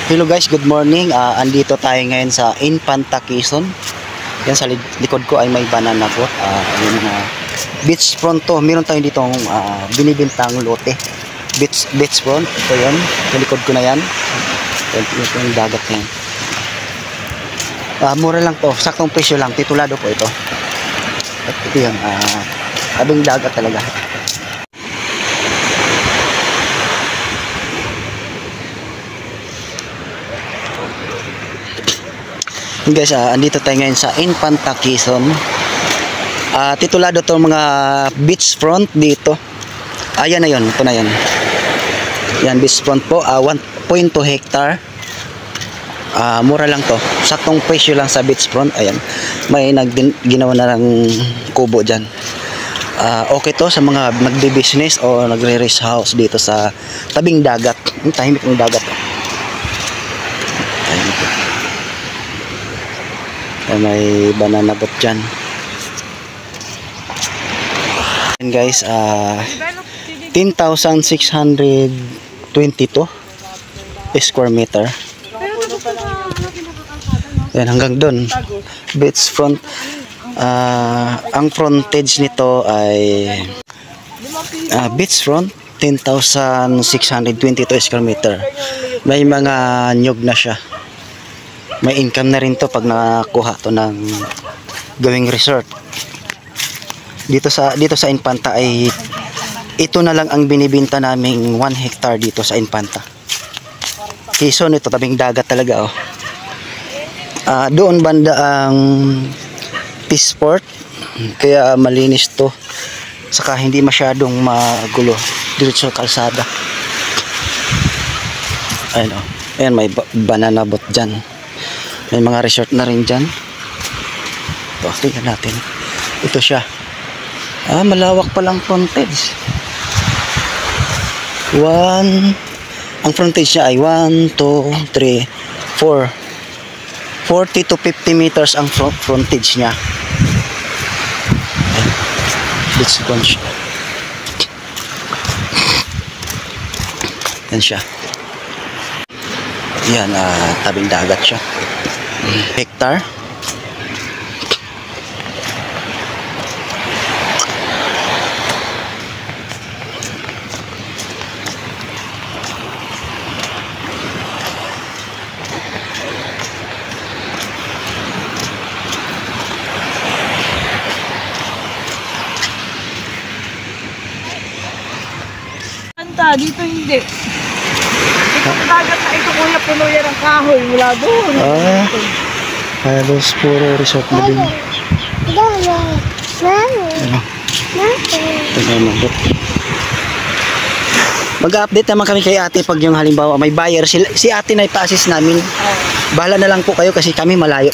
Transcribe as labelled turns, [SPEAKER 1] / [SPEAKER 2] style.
[SPEAKER 1] Hello guys, good morning. Andito tayo ngayon sa Infanta, Quezon. Yan sa likod ko ay may banana boat. Beach front to. Meron tayo ditong binibintang lote. Beach front. Ito yan. Sa likod ko na yan. Ito yung dagat na yan. Mura lang to. Saktong presyo lang. Titulado po ito. At ito yan. Tabing dagat talaga. Guys, andito tayo ngayon sa Infanta, Quezon. Titulado to mga beach front dito. Ayan na yun, ito na yun. Yan, beach front po, 1.2 hectare. Mura lang to. Saktong presyo lang sa beach front. Ayan, may ginawa na lang kubo dyan. Okay to sa mga nagbe-business o nagre-rest house dito sa tabing dagat. Yung tahimik ng dagat. Ayan ito. May banana boat dyan. And guys, 10,622 square meter. Yan, hanggang doon. Beach front. Ang frontage nito ay beach front 10,622 square meter. May mga nyug na siya. May income na rin to pag nakuha to ng gawing resort. Dito sa Infanta ay ito na lang ang binibenta naming 1 hectare dito sa Infanta. Quezon, ito tabing dagat talaga oh. Doon banda ang Peaceport, kaya malinis to. Saka hindi masyadong magulo dito sa kalsada. Ayun oh. Ayan, may banana boat dyan. May mga resort na rin dyan. Ito, tingnan natin. Ito siya. Malawak palang frontage. Ang frontage niya ay 1, 2, 3, 4. 40 to 50 meters ang frontage niya. Beach front siya. Yan siya. Yan, tabing dagat siya. Hectare.
[SPEAKER 2] Dito hindi. Ito dagat na ito, kuya, puno yan ang kahoy mula doon.
[SPEAKER 1] Halos puro resort na din. Mag-update naman kami kay ate pag yung halimbawa may buyer. Si ate na ipa-assist namin. Bahala na lang po kayo kasi kami malayo.